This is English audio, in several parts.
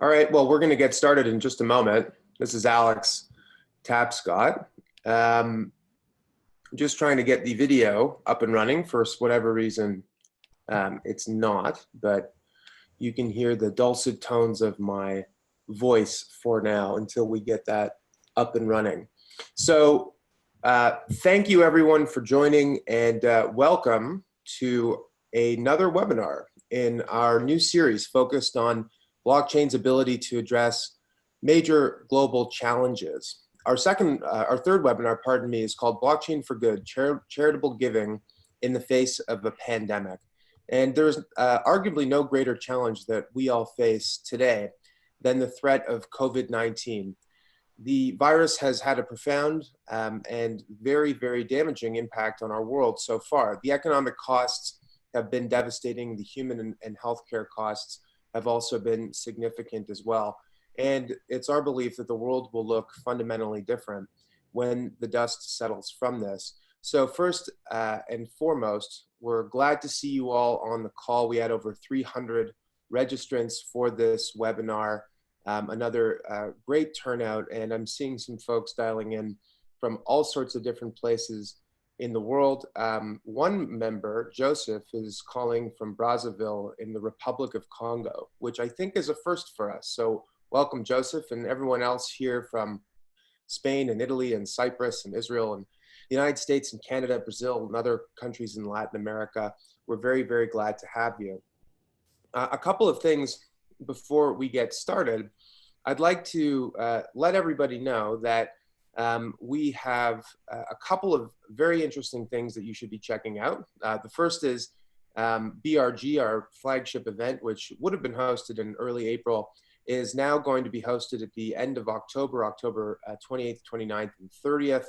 All right, well, we're going to get started in just a moment. This is Alex Tapscott. Just trying to get the video up and running. For whatever reason, it's not, but you can hear the dulcet tones of my voice for now until we get that up and running. So thank you everyone for joining, and welcome to another webinar in our new series focused on blockchain's ability to address major global challenges. Our third webinar, pardon me, is called Blockchain for Good, Charitable Giving in the Face of a Pandemic. And there's arguably no greater challenge that we all face today than the threat of COVID-19. The virus has had a profound and very, very damaging impact on our world so far. The economic costs have been devastating. The human and healthcare costs have also been significant as well. And it's our belief that the world will look fundamentally different when the dust settles from this. So first and foremost, we're glad to see you all on the call. We had over 300 registrants for this webinar, another great turnout, and I'm seeing some folks dialing in from all sorts of different places in the world. One member, Joseph, is calling from Brazzaville in the Republic of Congo, which I think is a first for us. So welcome, Joseph, and everyone else here from Spain and Italy and Cyprus and Israel and the United States and Canada, Brazil, and other countries in Latin America. We're very, very glad to have you. A couple of things before we get started. I'd like to let everybody know that we have a couple of very interesting things that you should be checking out. The first is BRG, our flagship event, which would have been hosted in early April, is now going to be hosted at the end of October, October 28th, 29th, and 30th.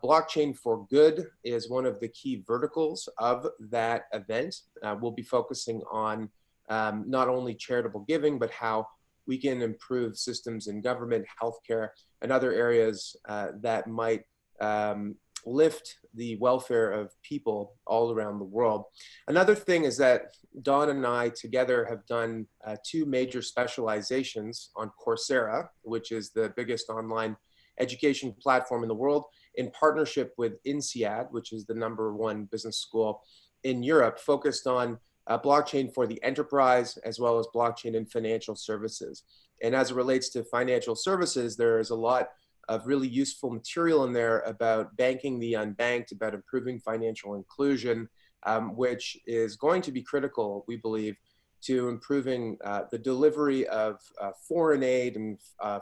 Blockchain for Good is one of the key verticals of that event. We'll be focusing on not only charitable giving, but how we can improve systems in government, healthcare, and other areas that might lift the welfare of people all around the world. Another thing is that Dawn and I together have done two major specializations on Coursera, which is the biggest online education platform in the world, in partnership with INSEAD, which is the #1 business school in Europe, focused on blockchain for the enterprise, as well as blockchain in financial services. And as it relates to financial services, there is a lot of really useful material in there about banking the unbanked, about improving financial inclusion, which is going to be critical, we believe, to improving the delivery of foreign aid and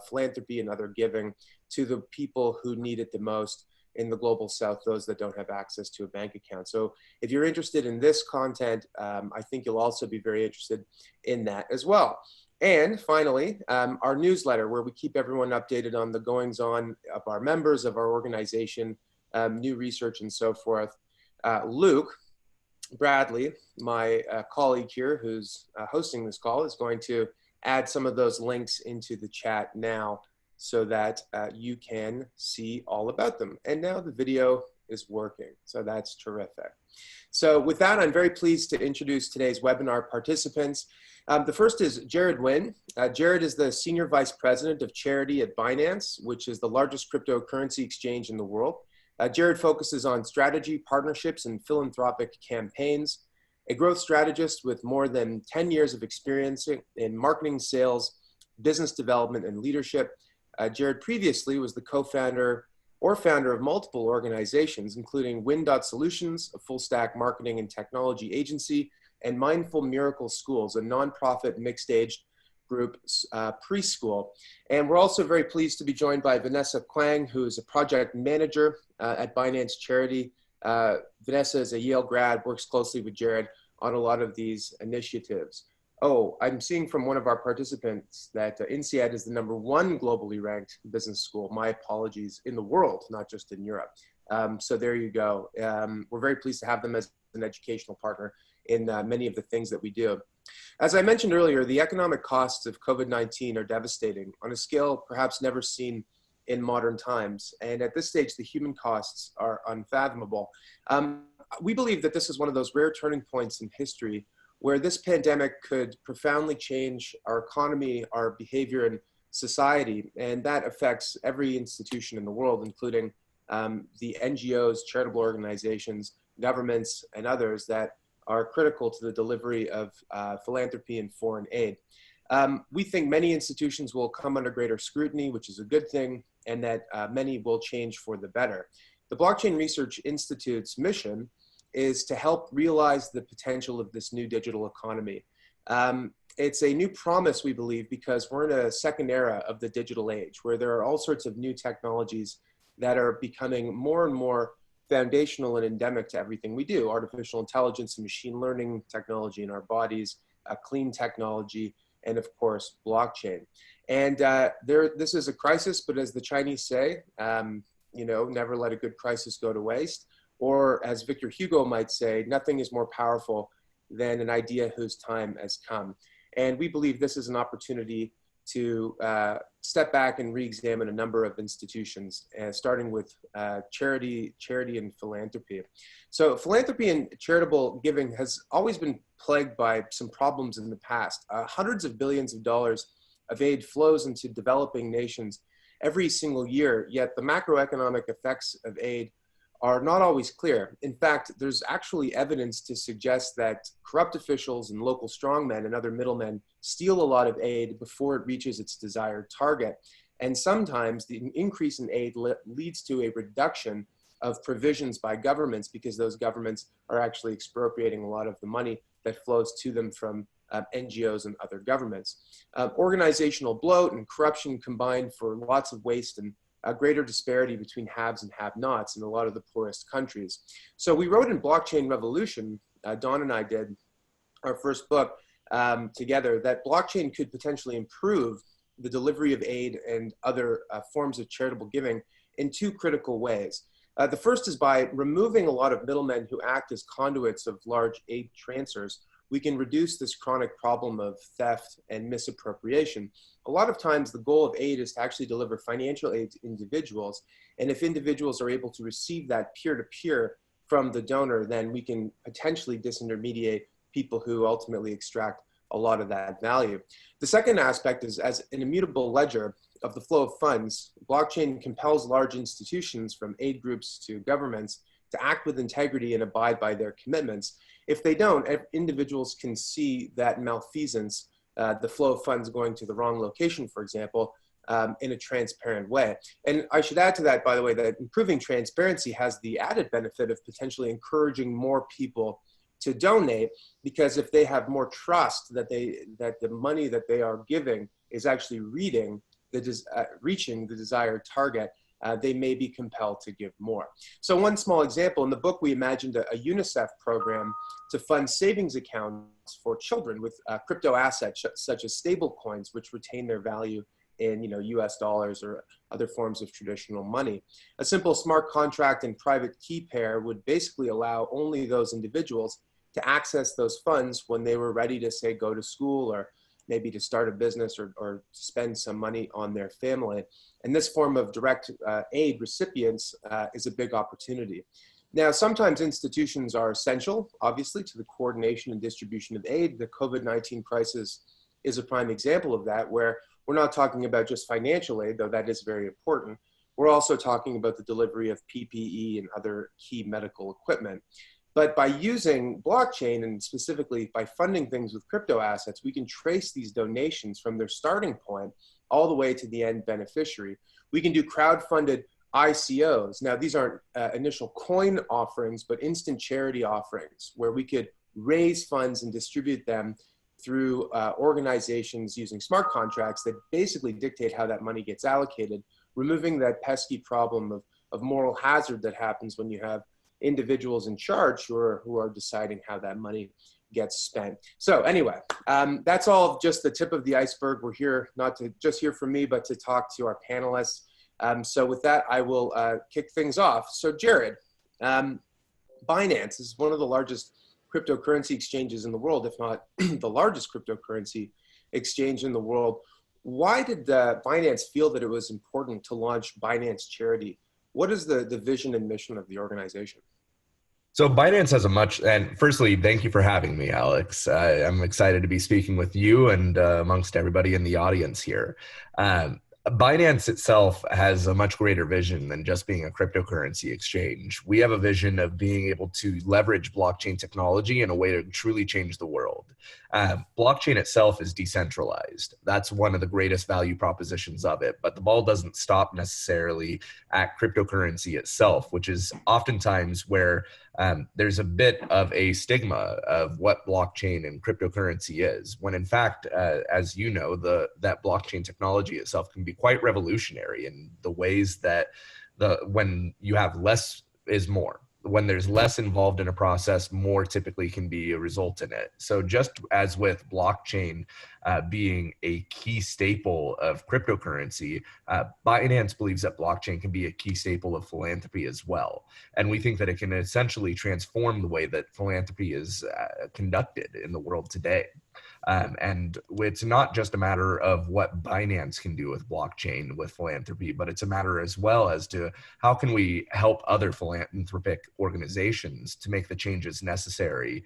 philanthropy and other giving to the people who need it the most in the global south, those that don't have access to a bank account. So if you're interested in this content, I think you'll also be very interested in that as well. And finally, our newsletter, where we keep everyone updated on the goings on of our members, of our organization, new research and so forth. Luke Bradley, my colleague here who's hosting this call, is going to add some of those links into the chat now so that you can see all about them. And now the video is working, so that's terrific. So with that, I'm very pleased to introduce today's webinar participants. The first is Jared Nguyen. Jared is the Senior Vice President of Charity at Binance, which is the largest cryptocurrency exchange in the world. Jared focuses on strategy, partnerships, and philanthropic campaigns. A growth strategist with more than 10 years of experience in marketing, sales, business development, and leadership. Jared previously was the co-founder or founder of multiple organizations, including Win.Solutions, a full-stack marketing and technology agency, and Mindful Miracle Schools, a nonprofit mixed-age group preschool. And we're also very pleased to be joined by Vanessa Kwang, who is a project manager at Binance Charity. Vanessa is a Yale grad, works closely with Jared on a lot of these initiatives. Oh, I'm seeing from one of our participants that INSEAD is the #1 globally ranked business school. My apologies, in the world, not just in Europe. So there you go. We're very pleased to have them as an educational partner in many of the things that we do. As I mentioned earlier, the economic costs of COVID-19 are devastating on a scale perhaps never seen in modern times. And at this stage, the human costs are unfathomable. We believe that this is one of those rare turning points in history where this pandemic could profoundly change our economy, our behavior, and society. And that affects every institution in the world, including the NGOs, charitable organizations, governments, and others that are critical to the delivery of philanthropy and foreign aid. We think many institutions will come under greater scrutiny, which is a good thing, and that many will change for the better. The Blockchain Research Institute's mission is to help realize the potential of this new digital economy. It's a new promise, we believe, because we're in a second era of the digital age, where there are all sorts of new technologies that are becoming more and more foundational and endemic to everything we do. Artificial intelligence and machine learning technology in our bodies, clean technology, and of course, blockchain. And this is a crisis, but as the Chinese say, never let a good crisis go to waste. Or as Victor Hugo might say, nothing is more powerful than an idea whose time has come. And we believe this is an opportunity to step back and re-examine a number of institutions, starting with charity and philanthropy. So philanthropy and charitable giving has always been plagued by some problems in the past. Hundreds of billions of dollars of aid flows into developing nations every single year, yet the macroeconomic effects of aid are not always clear. In fact, there's actually evidence to suggest that corrupt officials and local strongmen and other middlemen steal a lot of aid before it reaches its desired target. And sometimes the increase in aid leads to a reduction of provisions by governments because those governments are actually expropriating a lot of the money that flows to them from NGOs and other governments. Organizational bloat and corruption combine for lots of waste and a greater disparity between haves and have-nots in a lot of the poorest countries. So we wrote in Blockchain Revolution, Don and I did our first book together, that blockchain could potentially improve the delivery of aid and other forms of charitable giving in two critical ways. The first is by removing a lot of middlemen who act as conduits of large aid transfers. We can reduce this chronic problem of theft and misappropriation. A lot of times the goal of aid is to actually deliver financial aid to individuals. And if individuals are able to receive that peer-to-peer from the donor, then we can potentially disintermediate people who ultimately extract a lot of that value. The second aspect is, as an immutable ledger of the flow of funds, blockchain compels large institutions from aid groups to governments to act with integrity and abide by their commitments. If they don't, individuals can see that malfeasance, the flow of funds going to the wrong location, for example, in a transparent way. And I should add to that, by the way, that improving transparency has the added benefit of potentially encouraging more people to donate, because if they have more trust that the money that they are giving is actually reaching the desired target, they may be compelled to give more. So one small example, in the book we imagined a UNICEF program to fund savings accounts for children with crypto assets such as stable coins, which retain their value in US dollars or other forms of traditional money. A simple smart contract and private key pair would basically allow only those individuals to access those funds when they were ready to, say, go to school or maybe to start a business or spend some money on their family. And this form of direct aid recipients is a big opportunity. Now, sometimes institutions are essential, obviously, to the coordination and distribution of aid. The COVID-19 crisis is a prime example of that, where we're not talking about just financial aid, though that is very important. We're also talking about the delivery of PPE and other key medical equipment. But by using blockchain, and specifically by funding things with crypto assets, we can trace these donations from their starting point all the way to the end beneficiary. We can do crowd-funded ICOs. Now, these aren't initial coin offerings, but instant charity offerings, where we could raise funds and distribute them through organizations using smart contracts that basically dictate how that money gets allocated, removing that pesky problem of moral hazard that happens when you have individuals in charge who are deciding how that money gets spent. So anyway, that's all just the tip of the iceberg. We're here not to just hear from me, but to talk to our panelists. So with that, I will kick things off. So Jared, Binance is one of the largest cryptocurrency exchanges in the world, if not the largest cryptocurrency exchange in the world. Why did Binance feel that it was important to launch Binance Charity? What is the vision and mission of the organization? So Binance has a much, and firstly, thank you for having me, Alex. I'm excited to be speaking with you and amongst everybody in the audience here. Binance itself has a much greater vision than just being a cryptocurrency exchange. We have a vision of being able to leverage blockchain technology in a way to truly change the world. Blockchain itself is decentralized. That's one of the greatest value propositions of it, but the ball doesn't stop necessarily at cryptocurrency itself, which is oftentimes where there's a bit of a stigma of what blockchain and cryptocurrency is, when in fact, as you know, that blockchain technology itself can be quite revolutionary in the ways that when you have less is more. When there's less involved in a process, more typically can be a result in it. So just as with blockchain being a key staple of cryptocurrency, Binance believes that blockchain can be a key staple of philanthropy as well. And we think that it can essentially transform the way that philanthropy is conducted in the world today. And it's not just a matter of what Binance can do with blockchain, with philanthropy, but it's a matter as well as to how can we help other philanthropic organizations to make the changes necessary,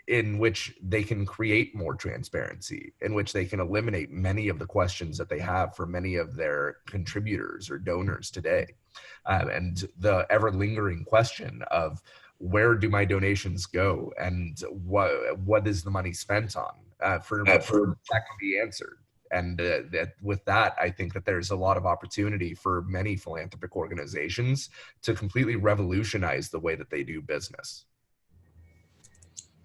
in which they can create more transparency, in which they can eliminate many of the questions that they have for many of their contributors or donors today. And the ever lingering question of, where do my donations go, and what is the money spent on? For that can be answered. And with that, I think that there's a lot of opportunity for many philanthropic organizations to completely revolutionize the way that they do business.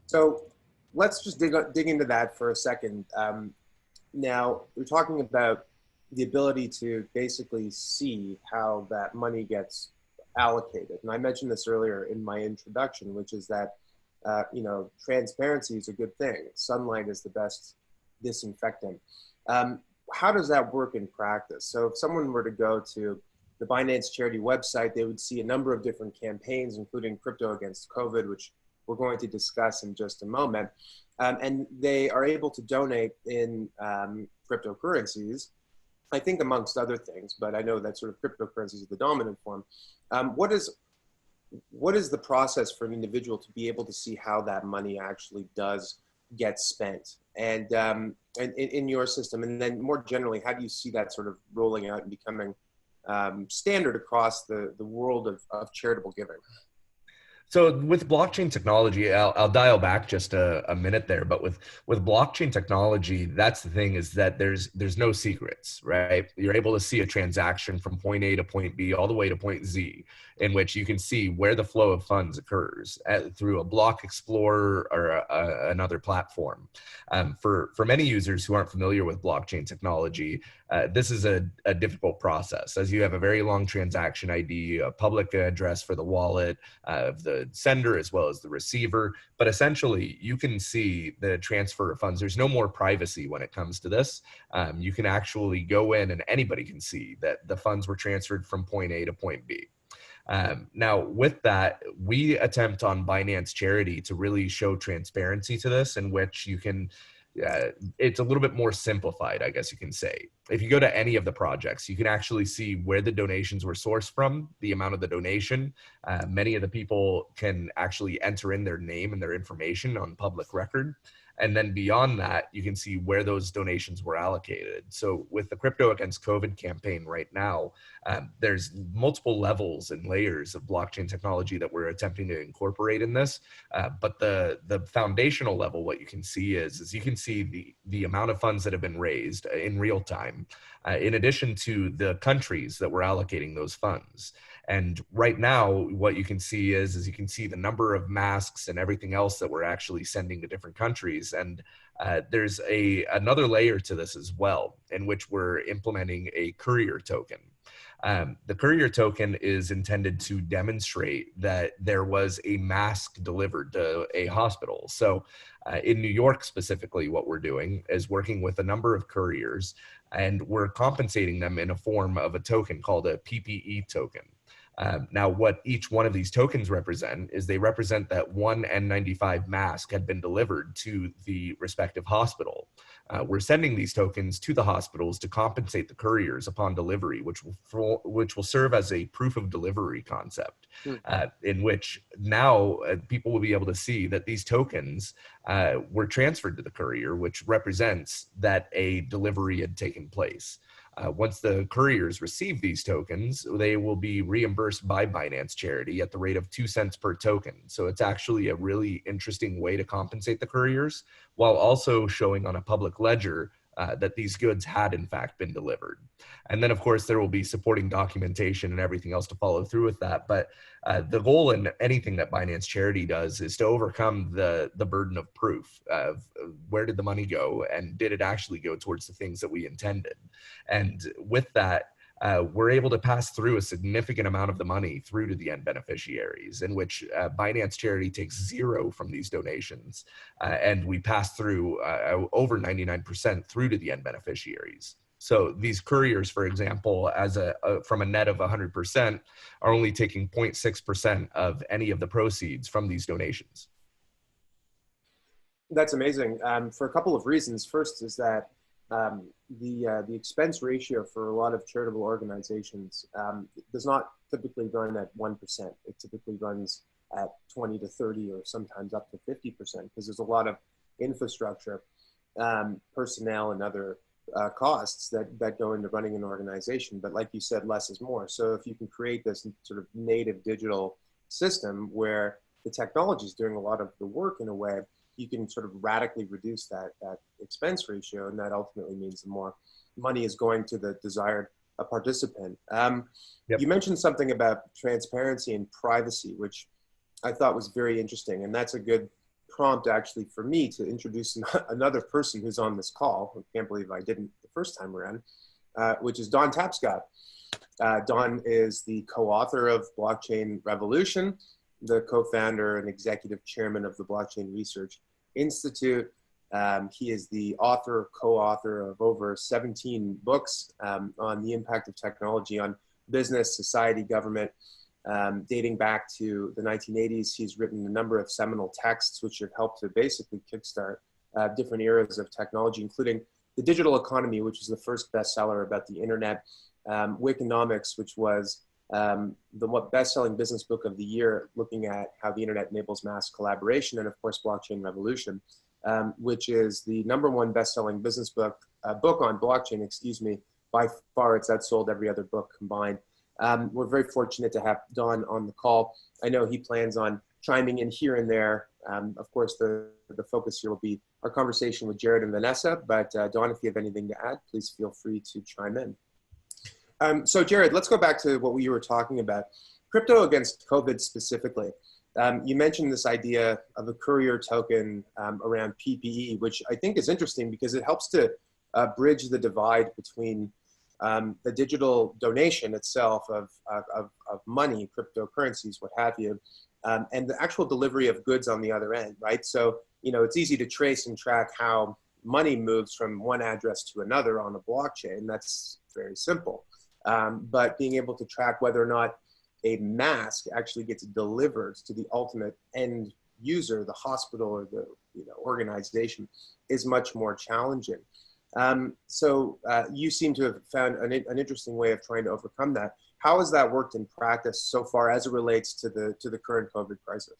So let's just dig into that for a second. Now, we're talking about the ability to basically see how that money gets allocated. And I mentioned this earlier in my introduction, which is that, transparency is a good thing. Sunlight is the best disinfectant. How does that work in practice? So if someone were to go to the Binance charity website, they would see a number of different campaigns, including Crypto Against COVID, which we're going to discuss in just a moment. And they are able to donate in cryptocurrencies, I think amongst other things, but I know that sort of cryptocurrencies is the dominant form. What is the process for an individual to be able to see how that money actually does get spent? And in your system, and then more generally, how do you see that sort of rolling out and becoming standard across the world of charitable giving? So with blockchain technology, I'll dial back just a minute there, but with blockchain technology, that's the thing, is that there's no secrets, right? You're able to see a transaction from point A to point B all the way to point Z, in which you can see where the flow of funds occurs through a block explorer or another platform. For many users who aren't familiar with blockchain technology, this is a difficult process, as you have a very long transaction ID, a public address for the wallet of the sender as well as the receiver. But essentially, you can see the transfer of funds. There's no more privacy when it comes to this. You can actually go in and anybody can see that the funds were transferred from point A to point B. Now, with that, we attempt on Binance Charity to really show transparency to this, in which you can, it's a little bit more simplified, I guess you can say. If you go to any of the projects, you can actually see where the donations were sourced from, the amount of the donation. Many of the people can actually enter in their name and their information on public record. And then beyond that, you can see where those donations were allocated. So with the Crypto Against COVID campaign right now, there's multiple levels and layers of blockchain technology that we're attempting to incorporate in this. But the foundational level, what you can see is you can see the amount of funds that have been raised in real time, in addition to the countries that were allocating those funds. And right now, what you can see is you can see the number of masks and everything else that we're actually sending to different countries. And there's another layer to this as well, in which we're implementing a courier token. The courier token is intended to demonstrate that there was a mask delivered to a hospital. So in New York specifically, what we're doing is working with a number of couriers, and we're compensating them in a form of a token called a PPE token. Now, what each one of these tokens represent is they represent that one N95 mask had been delivered to the respective hospital. We're sending these tokens to the hospitals to compensate the couriers upon delivery, which will serve as a proof of delivery concept, in which now people will be able to see that these tokens were transferred to the courier, which represents that a delivery had taken place. Once the couriers receive these tokens, they will be reimbursed by Binance Charity at the rate of 2 cents per token. So it's actually a really interesting way to compensate the couriers, while also showing on a public ledger that these goods had in fact been delivered. And then of course there will be supporting documentation and everything else to follow through with that. But the goal in anything that Binance Charity does is to overcome the burden of proof of where did the money go and did it actually go towards the things that we intended. And with that, we're able to pass through a significant amount of the money through to the end beneficiaries, in which Binance Charity takes zero from these donations, and we pass through over 99% through to the end beneficiaries. So these couriers, for example, from a net of 100%, are only taking 0.6% of any of the proceeds from these donations. That's amazing for a couple of reasons. First is that the expense ratio for a lot of charitable organizations does not typically run at 1%. It typically runs at 20 to 30 or sometimes up to 50% because there's a lot of infrastructure, personnel, and other costs that go into running an organization. But like you said, less is more. So if you can create this sort of native digital system where the technology is doing a lot of the work in a way, you can sort of radically reduce that expense ratio, and that ultimately means the more money is going to the desired participant. Yep. You mentioned something about transparency and privacy, which I thought was very interesting, and that's a good prompt actually for me to introduce another person who's on this call. I can't believe I didn't the first time around, which is Don Tapscott. Don is the co-author of Blockchain Revolution, the co-founder and executive chairman of the Blockchain Research Institute. He is the author, co-author of over 17 books on the impact of technology on business, society, government. Dating back to the 1980s, he's written a number of seminal texts which have helped to basically kickstart different eras of technology, including The Digital Economy, which is the first bestseller about the internet, Wikinomics, which was the best-selling business book of the year, looking at how the internet enables mass collaboration, and of course, Blockchain Revolution, which is the #1 best-selling business book on blockchain, excuse me. By far, it's outsold every other book combined. We're very fortunate to have Don on the call. I know he plans on chiming in here and there. Of course, the focus here will be our conversation with Jared and Vanessa, but Don, if you have anything to add, please feel free to chime in. So Jared, let's go back to what we were talking about. Crypto against COVID specifically. You mentioned this idea of a courier token around PPE, which I think is interesting because it helps to bridge the divide between the digital donation itself of money, cryptocurrencies, what have you, and the actual delivery of goods on the other end, right? So, you know, it's easy to trace and track how money moves from one address to another on a blockchain. That's very simple. But being able to track whether or not a mask actually gets delivered to the ultimate end user, the hospital or the organization, is much more challenging. So you seem to have found an interesting way of trying to overcome that. How has that worked in practice so far as it relates to the current COVID crisis?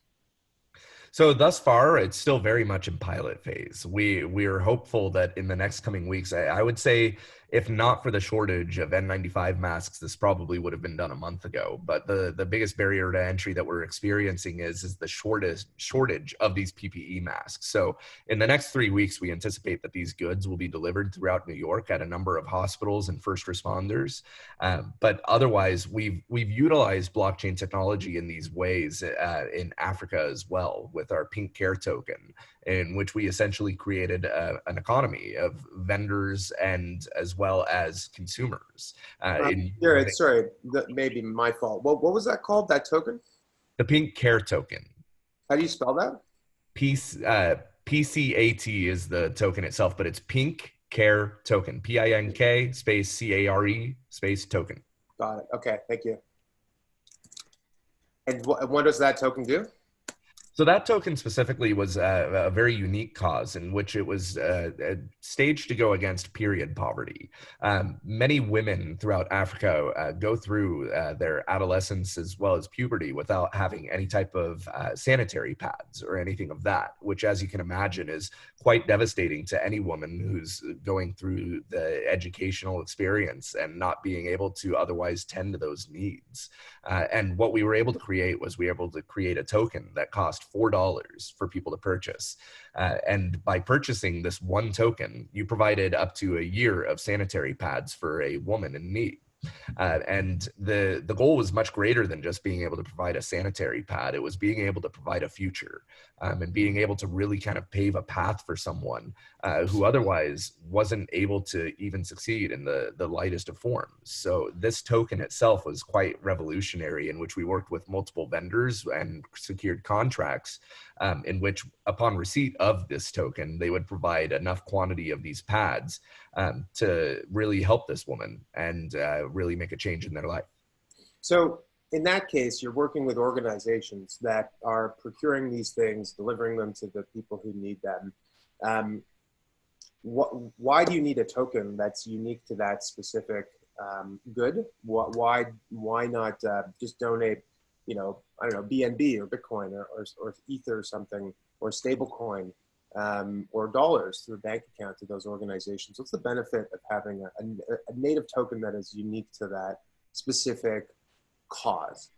So thus far, it's still very much in pilot phase. We are hopeful that in the next coming weeks, I would say, if not for the shortage of N95 masks, this probably would have been done a month ago. But the biggest barrier to entry that we're experiencing is the shortage of these PPE masks. So in the next 3 weeks, we anticipate that these goods will be delivered throughout New York at a number of hospitals and first responders. But otherwise, we've utilized blockchain technology in these ways in Africa as well, with our Pink Care token, in which we essentially created an economy of vendors and as well as consumers. Jared, sorry, that may be my fault. What was that called, that token? The Pink Care token. How do you spell that? PCAT is the token itself, but it's Pink Care token. PINK space CARE space token. Got it. Okay, thank you. And what does that token do? So that token specifically was a very unique cause in which it was staged to go against period poverty. Many women throughout Africa go through their adolescence as well as puberty without having any type of sanitary pads or anything of that, which, as you can imagine, is quite devastating to any woman who's going through the educational experience and not being able to otherwise tend to those needs. And what we were able to create was we were able to create a token that cost $4 for people to purchase. And by purchasing this one token, you provided up to a year of sanitary pads for a woman in need. And the goal was much greater than just being able to provide a sanitary pad. It was being able to provide a future, and being able to really kind of pave a path for someone who otherwise wasn't able to even succeed in the lightest of forms. So this token itself was quite revolutionary, in which we worked with multiple vendors and secured contracts in which, upon receipt of this token, they would provide enough quantity of these pads to really help this woman and really make a change in their life. So in that case, you're working with organizations that are procuring these things, delivering them to the people who need them. Why do you need a token that's unique to that specific good? Why not just donate, I don't know, BNB or Bitcoin or Ether or something, or stablecoin, or dollars through a bank account to those organizations? What's the benefit of having a native token that is unique to that specific cause?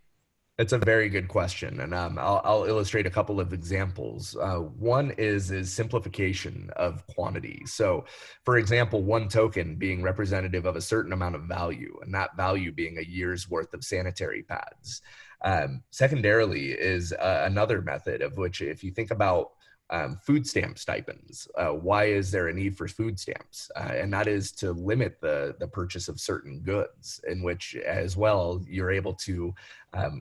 It's a very good question, and I'll illustrate a couple of examples. One is simplification of quantity. So, for example, one token being representative of a certain amount of value, and that value being a year's worth of sanitary pads. Secondarily is another method of which, if you think about food stamp stipends. Why is there a need for food stamps? And that is to limit the purchase of certain goods, in which as well you're able to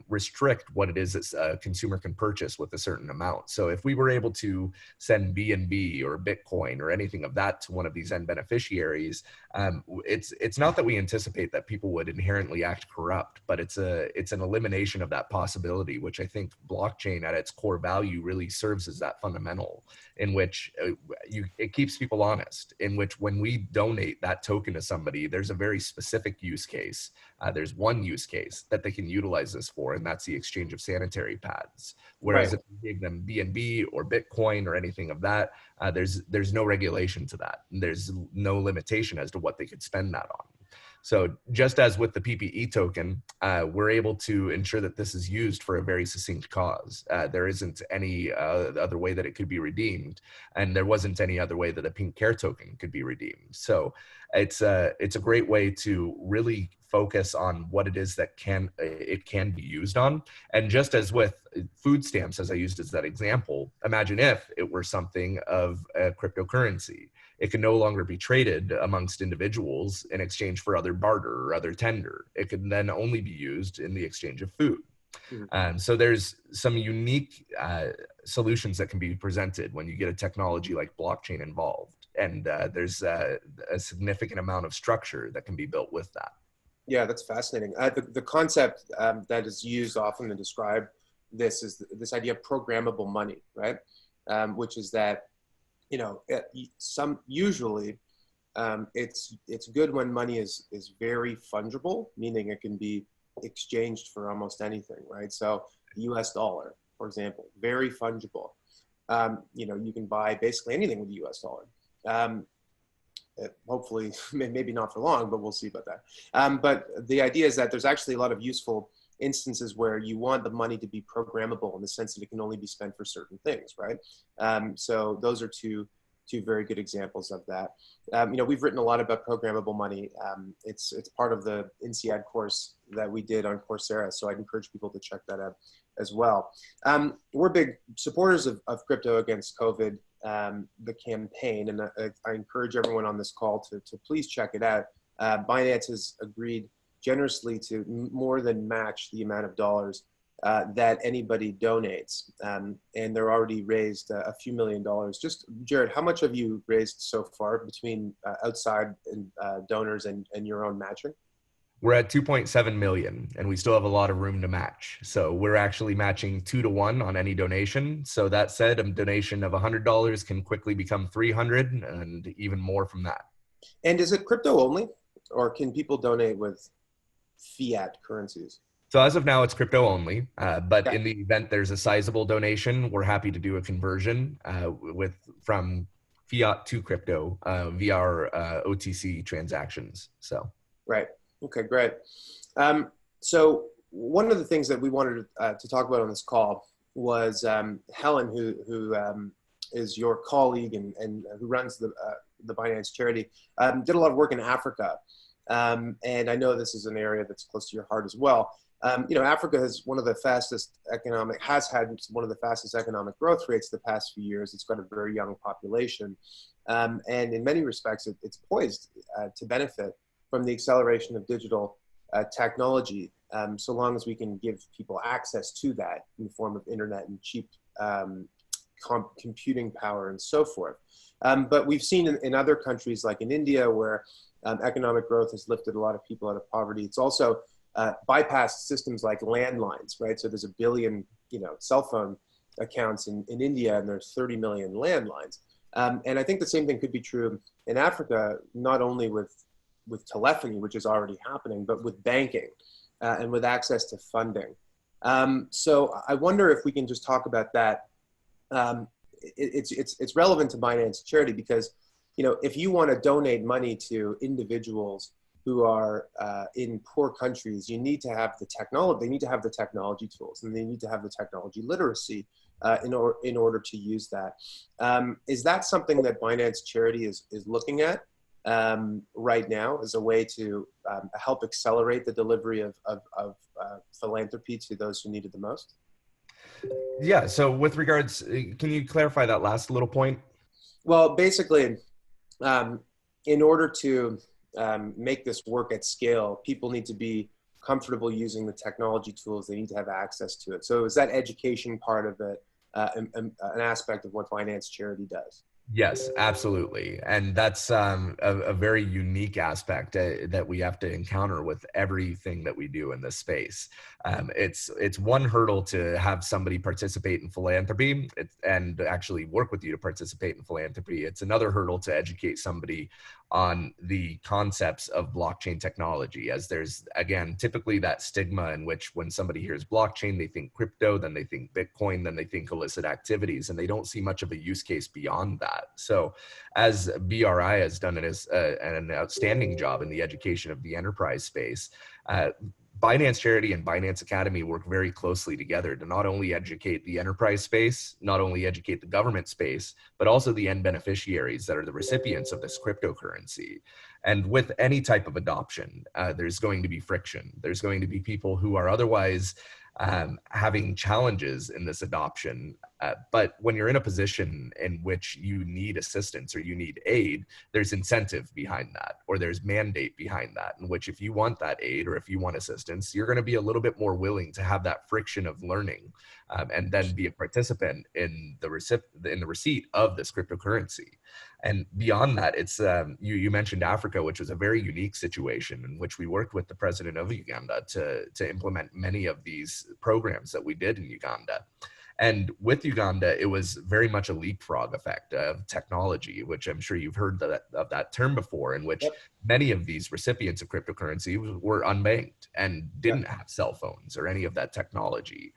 restrict what it is that a consumer can purchase with a certain amount. So if we were able to send BNB or Bitcoin or anything of that to one of these end beneficiaries, it's not that we anticipate that people would inherently act corrupt, but it's an elimination of that possibility, which I think blockchain at its core value really serves as that fundamental, in which it keeps people honest, in which when we donate that token to somebody, there's a very specific use case. There's one use case that they can utilize this for, and that's the exchange of sanitary pads. Whereas Right. if we gave them BNB or Bitcoin or anything of that, there's no regulation to that. And there's no limitation as to what they could spend that on. So just as with the PPE token, we're able to ensure that this is used for a very succinct cause. There isn't any other way that it could be redeemed, and there wasn't any other way that a pink care token could be redeemed. So it's a great way to really focus on what it is that it can be used on. And just as with food stamps, as I used as that example, imagine if it were something of a cryptocurrency. It can no longer be traded amongst individuals in exchange for other barter or other tender. It can then only be used in the exchange of food. Mhm. So there's some unique solutions that can be presented when you get a technology like blockchain involved. And there's a significant amount of structure that can be built with that. Yeah, that's fascinating. The concept that is used often to describe this is this idea of programmable money, right? Which is that, usually it's good when money is very fungible, meaning it can be exchanged for almost anything, right? So the US dollar, for example, very fungible. You can buy basically anything with the US dollar. Hopefully, maybe not for long, but we'll see about that. But the idea is that there's actually a lot of useful instances where you want the money to be programmable in the sense that it can only be spent for certain things, right? So those are two very good examples of that. We've written a lot about programmable money. It's part of the INSEAD course that we did on Coursera, so I'd encourage people to check that out as well. We're big supporters of crypto against COVID, the campaign, and I encourage everyone on this call to please check it out. Binance has agreed generously to more than match the amount of dollars that anybody donates. And they're already raised a few $1,000,000. Just, Jared, how much have you raised so far between outside donors and your own matching? We're at 2.7 million and we still have a lot of room to match. So we're actually matching 2 to 1 on any donation. So that said, a donation of $100 can quickly become 300 and even more from that. And is it crypto only, or can people donate with fiat currencies? So as of now, it's crypto only. But Okay. in the event there's a sizable donation, we're happy to do a conversion from fiat to crypto via our OTC transactions. So Right. Okay, great. So one of the things that we wanted to talk about on this call was Helen, who is your colleague and who runs the Binance charity, did a lot of work in Africa. And I know this is an area that's close to your heart as well. Africa has one of the fastest has had one of the fastest economic growth rates the past few years. It's got a very young population. And in many respects, it's poised to benefit from the acceleration of digital technology, so long as we can give people access to that in the form of internet and cheap computing power and so forth. But we've seen in other countries, like in India, where economic growth has lifted a lot of people out of poverty. It's also bypassed systems like landlines, right? So there's 1 billion, cell phone accounts in India, and there's 30 million landlines. And I think the same thing could be true in Africa, not only with telephony, which is already happening, but with banking and with access to funding. So I wonder if we can just talk about that. It's relevant to Binance Charity because, if you want to donate money to individuals who are in poor countries, you need to have the technology. They need to have the technology tools, and they need to have the technology literacy in order to use that. Is that something that Binance Charity is looking at right now as a way to help accelerate the delivery of philanthropy to those who need it the most? yeah, so with regards, can you clarify that last little point? Well, basically, in order to make this work at scale, people need to be comfortable using the technology tools. They need to have access to it. So is that education part of it an aspect of what Binance Charity does? Yes, absolutely. And that's a very unique aspect that we have to encounter with everything that we do in this space. It's one hurdle to have somebody participate in philanthropy and actually work with you to participate in philanthropy. It's another hurdle to educate somebody on the concepts of blockchain technology, as there's, again, typically that stigma in which when somebody hears blockchain, they think crypto, then they think Bitcoin, then they think illicit activities, and they don't see much of a use case beyond that. So as BRI has done an outstanding job in the education of the enterprise space, Binance Charity and Binance Academy work very closely together to not only educate the enterprise space, not only educate the government space, but also the end beneficiaries that are the recipients of this cryptocurrency. And with any type of adoption, there's going to be friction. There's going to be people who are otherwise having challenges in this adoption. But when you're in a position in which you need assistance or you need aid, there's incentive behind that, or there's mandate behind that, in which if you want that aid or if you want assistance, you're going to be a little bit more willing to have that friction of learning and then be a participant in the receipt of this cryptocurrency. And beyond that, it's you mentioned Africa, which was a very unique situation in which we worked with the president of Uganda to implement many of these programs that we did in Uganda. And with Uganda, it was very much a leapfrog effect of technology, which I'm sure you've heard of that term before, in which many of these recipients of cryptocurrency were unbanked and didn't have cell phones or any of that technology.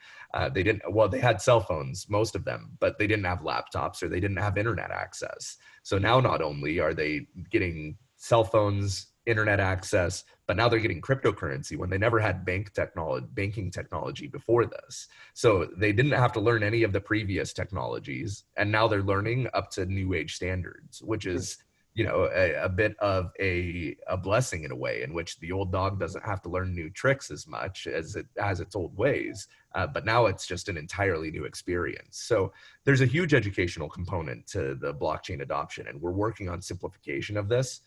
They had cell phones, most of them, but they didn't have laptops or they didn't have internet access. So now not only are they getting cell phones, internet access, but now they're getting cryptocurrency when they never had banking technology before this. So they didn't have to learn any of the previous technologies, and now they're learning up to new age standards, which is, a bit of a blessing in a way, in which the old dog doesn't have to learn new tricks as much as it has its old ways. But now it's just an entirely new experience. So there's a huge educational component to the blockchain adoption, and we're working on simplification of this.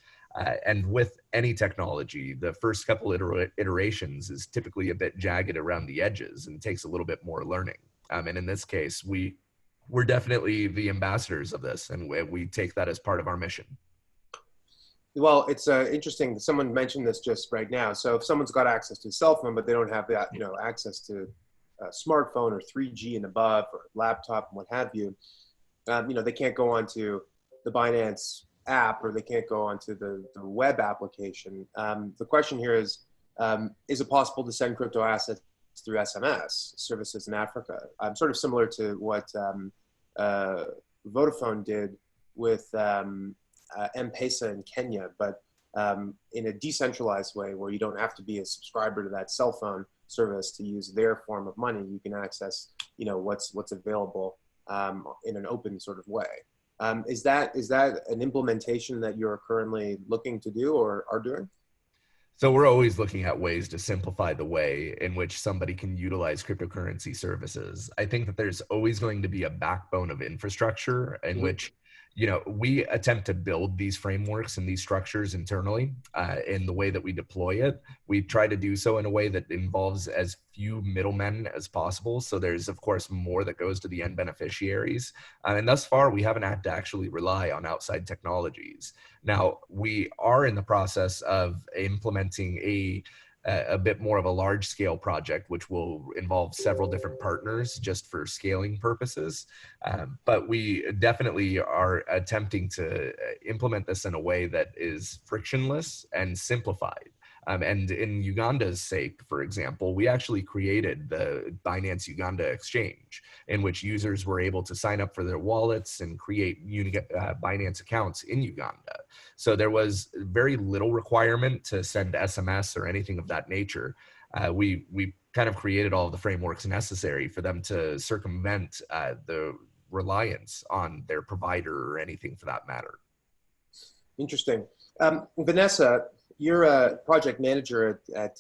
And with any technology, the first couple iterations is typically a bit jagged around the edges and takes a little bit more learning. And in this case, we're definitely the ambassadors of this, and we take that as part of our mission. Well, it's interesting. Someone mentioned this just right now. So if someone's got access to a cell phone, but they don't have that, access to a smartphone or 3G and above or laptop and what have you, they can't go onto the Binance app or they can't go onto the web application. The question here is it possible to send crypto assets through SMS services in Africa? Sort of similar to what Vodafone did with M-Pesa in Kenya, but in a decentralized way where you don't have to be a subscriber to that cell phone service to use their form of money. You can access, what's available in an open sort of way. Is that an implementation that you're currently looking to do or are doing? So we're always looking at ways to simplify the way in which somebody can utilize cryptocurrency services. I think that there's always going to be a backbone of infrastructure in which, we attempt to build these frameworks and these structures internally in the way that we deploy it. We try to do so in a way that involves as few middlemen as possible. So there's, of course, more that goes to the end beneficiaries. And thus far, we haven't had to actually rely on outside technologies. Now, we are in the process of implementing a bit more of a large scale project, which will involve several different partners just for scaling purposes. But we definitely are attempting to implement this in a way that is frictionless and simplified. And in Uganda's sake, for example, we actually created the Binance Uganda exchange in which users were able to sign up for their wallets and create Binance accounts in Uganda. So there was very little requirement to send SMS or anything of that nature. We kind of created all of the frameworks necessary for them to circumvent the reliance on their provider or anything for that matter. Interesting. Vanessa, you're a project manager at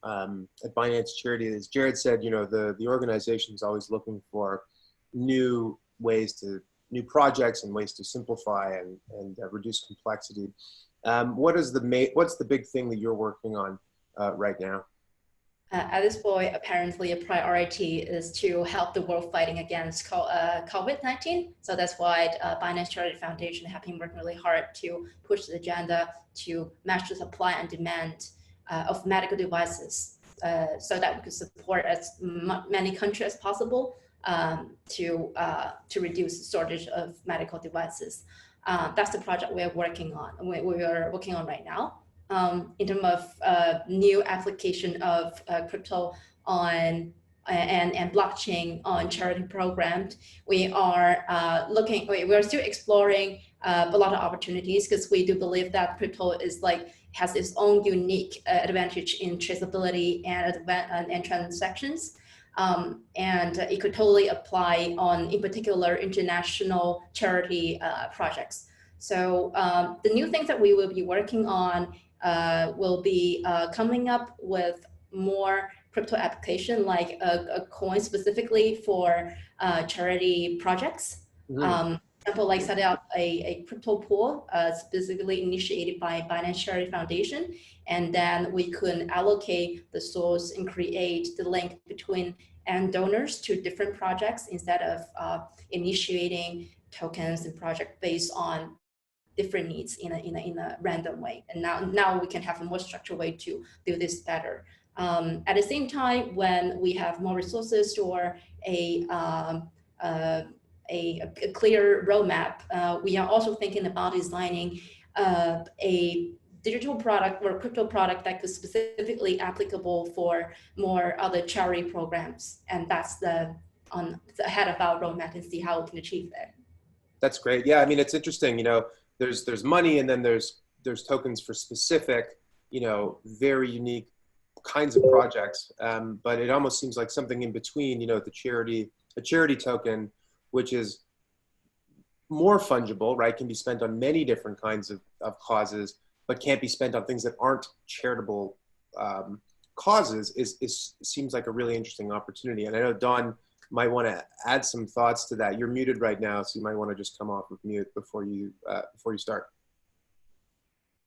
Binance Charity. As Jared said, the organization is always looking for new projects and ways to simplify and reduce complexity. What's the big thing that you're working on right now? At this point, apparently a priority is to help the world fighting against COVID-19. So that's why Binance Charity Foundation have been working really hard to push the agenda to match the supply and demand of medical devices so that we could support as many countries as possible to reduce the shortage of medical devices. That's the project we are working on. We are working on right now. In terms of new application of crypto on and blockchain on charity programs, we are we're still exploring a lot of opportunities because we do believe that crypto is has its own unique advantage in traceability and transactions. And it could totally apply on, in particular, international charity projects. So the new things that we will be working on will be coming up with more crypto application, like a coin specifically for charity projects. For example, like set up a crypto pool specifically initiated by Binance Charity Foundation, and then we could allocate the source and create the link between end donors to different projects instead of initiating tokens and project based on different needs in a random way. And now we can have a more structured way to do this better. At the same time, when we have more resources or a clear roadmap, we are also thinking about designing a digital product or crypto product that could specifically applicable for more other charity programs. And that's ahead of our roadmap and see how we can achieve that. That's great. Yeah, I mean, it's interesting, there's money and then there's tokens for specific, very unique kinds of projects. But it almost seems like something in between, a charity token, which is more fungible, right? Can be spent on many different kinds of causes, but can't be spent on things that aren't charitable causes seems like a really interesting opportunity. And I know Don might want to add some thoughts to that. You're muted right now, so you might want to just come off of mute before you start.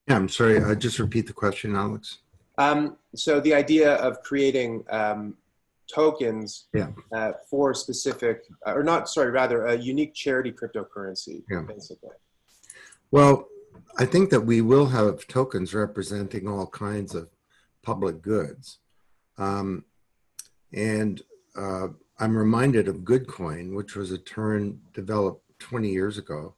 Yeah, I'm sorry. Just repeat the question, Alex. So the idea of creating tokens for specific, rather a unique charity cryptocurrency, basically. Well, I think that we will have tokens representing all kinds of public goods. And I'm reminded of Goodcoin, which was a term developed 20 years ago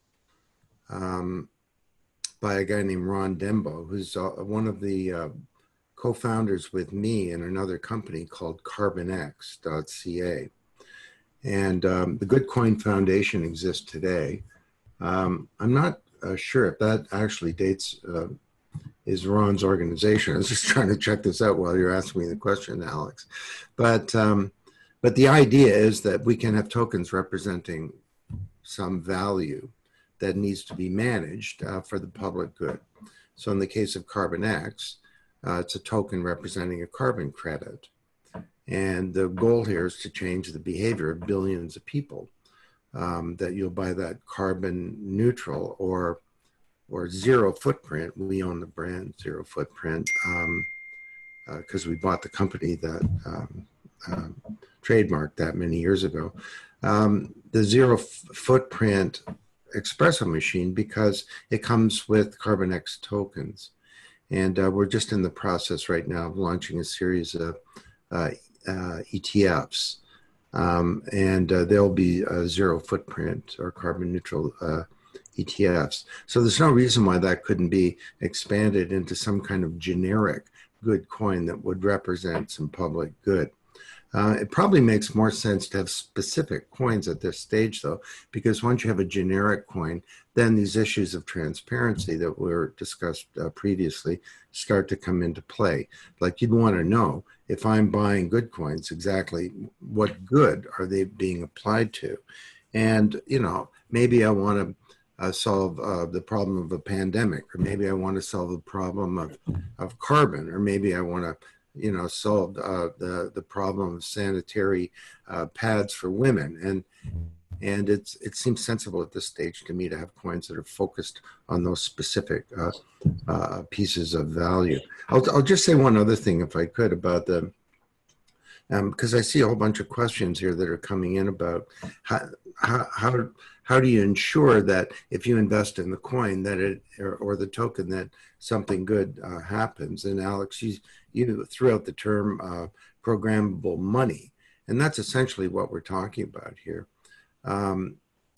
by a guy named Ron Dembo, who's one of the co-founders with me in another company called CarbonX.ca. And the Goodcoin Foundation exists today. I'm not sure if that actually dates, is Ron's organization. I was just trying to check this out while you're asking me the question, Alex. But the idea is that we can have tokens representing some value that needs to be managed for the public good. So in the case of CarbonX, it's a token representing a carbon credit. And the goal here is to change the behavior of billions of people, that you'll buy that carbon neutral or zero footprint. We own the brand Zero Footprint because we bought the company that trademarked that many years ago. The Zero Footprint espresso machine, because it comes with CarbonX tokens. And we're just in the process right now of launching a series of ETFs. And there'll be a zero footprint or carbon neutral ETFs. So there's no reason why that couldn't be expanded into some kind of generic good coin that would represent some public good. It probably makes more sense to have specific coins at this stage, though, because once you have a generic coin, then these issues of transparency that were discussed previously start to come into play. Like, you'd want to know, if I'm buying good coins, exactly what good are they being applied to? And, you know, maybe I want to solve the problem of a pandemic, or maybe I want to solve the problem of carbon, or maybe I want to, you know, solve the problem of sanitary pads for women. And it seems sensible at this stage to me to have coins that are focused on those specific pieces of value. I'll just say one other thing, if I could, about the, because I see a whole bunch of questions here that are coming in about how do you ensure that if you invest in the coin that it or the token that something good happens. And Alex, you threw out the term programmable money, and that's essentially what we're talking about here.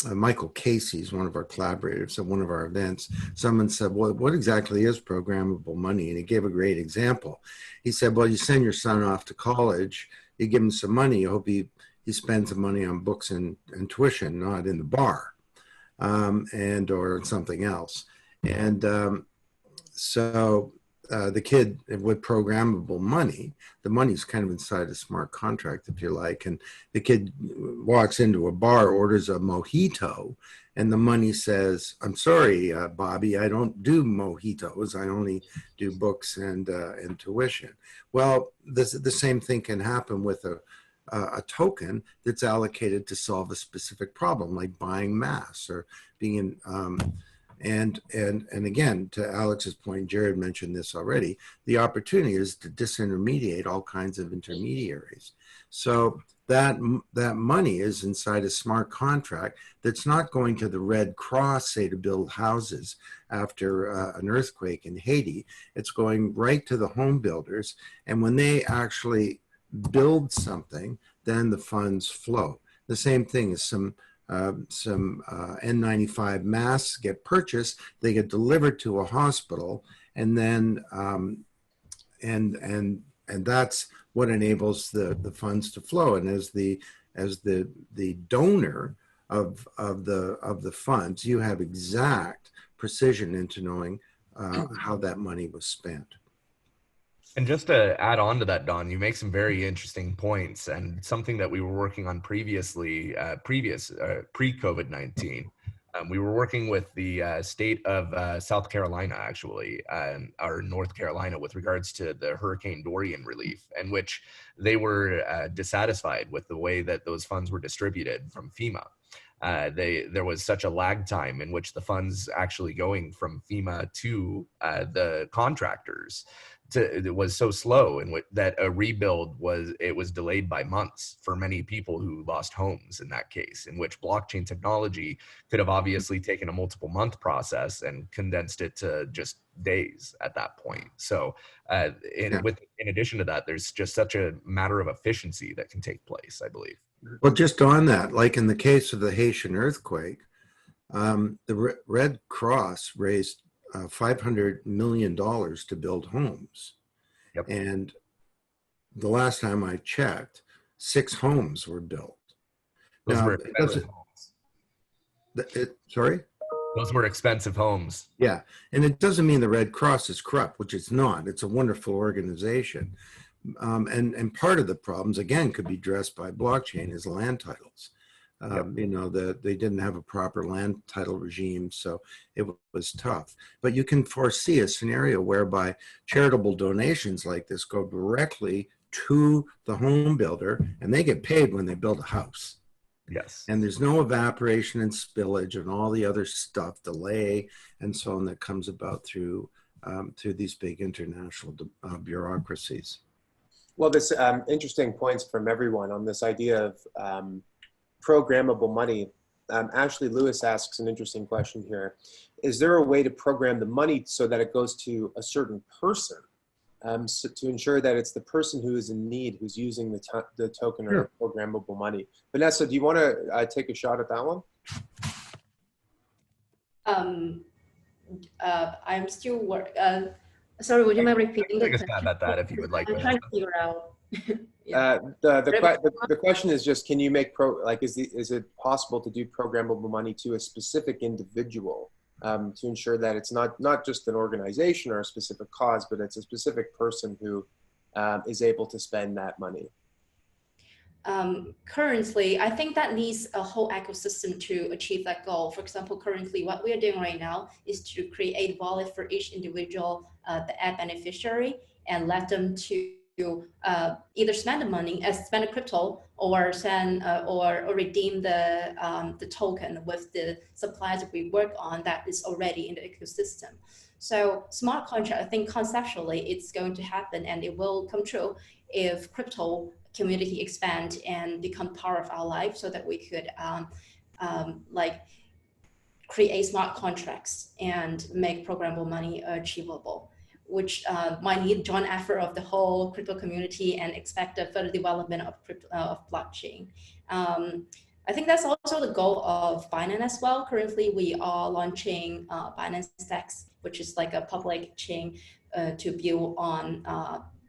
Michael Casey is one of our collaborators at one of our events. Someone said, well, what exactly is programmable money? And he gave a great example. He said, well, you send your son off to college, you give him some money, you hope he spends the money on books and tuition, not in the bar or something else. And so the kid with programmable money, the money's kind of inside a smart contract, if you like, and the kid walks into a bar, orders a mojito, and the money says, I'm sorry, Bobby, I don't do mojitos. I only do books and tuition. Well, the same thing can happen with a token that's allocated to solve a specific problem, like buying mass or being in, and again, to Alex's point, Jared mentioned this already, the opportunity is to disintermediate all kinds of intermediaries. So that money is inside a smart contract that's not going to the Red Cross, say, to build houses after an earthquake in Haiti. It's going right to the home builders. And when they actually build something, then the funds flow. The same thing is some N95 masks get purchased, they get delivered to a hospital, and then and that's what enables the funds to flow. And as the donor of the funds, you have exact precision into knowing how that money was spent. And just to add on to that, Don, you make some very interesting points, and something that we were working on previously, pre-COVID-19. We were working with the state of South Carolina, actually, or North Carolina, with regards to the Hurricane Dorian relief, in which they were dissatisfied with the way that those funds were distributed from FEMA. there was such a lag time in which the funds actually going from FEMA to the contractors it was so slow, and that a rebuild was delayed by months for many people who lost homes in that case, in which blockchain technology could have obviously taken a multiple month process and condensed it to just days at that point. So in addition to that, there's just such a matter of efficiency that can take place, I believe. Well, just on that, like in the case of the Haitian earthquake, the Red Cross raised $500 million to build homes. Yep. And the last time I checked, 6 homes were built. Those were expensive homes. Sorry? Those were expensive homes. Yeah. And it doesn't mean the Red Cross is corrupt, which it's not. It's a wonderful organization. And part of the problems, again, could be addressed by blockchain is land titles. You know, they didn't have a proper land title regime, so it was tough. But you can foresee a scenario whereby charitable donations like this go directly to the home builder, and they get paid when they build a house. Yes. And there's no evaporation and spillage and all the other stuff, delay and so on, that comes about through these big international bureaucracies. Well, this interesting points from everyone on this idea of programmable money. Ashley Lewis asks an interesting question here. Is there a way to program the money so that it goes to a certain person, so to ensure that it's the person who is in need who's using the token or programmable money? Vanessa, do you want to take a shot at that one? I'm still working. Sorry, would you mind repeating the question? Take a stab at that if you would like. I'm trying to figure out. The question is just, can you make is it possible to do programmable money to a specific individual to ensure that it's not just an organization or a specific cause, but it's a specific person who is able to spend that money? Currently, I think that needs a whole ecosystem to achieve that goal. For example, currently what we are doing right now is to create a wallet for each individual, the app beneficiary, and let them to either spend the money, spend a crypto, or send or redeem the token with the suppliers that we work on that is already in the ecosystem. So smart contract, I think conceptually it's going to happen and it will come true if crypto community expand and become part of our life, so that we could like create smart contracts and make programmable money achievable, which might need joint effort of the whole crypto community and expect a further development of blockchain. I think that's also the goal of Binance as well. Currently, we are launching Binance Stacks, which is like a public chain to build on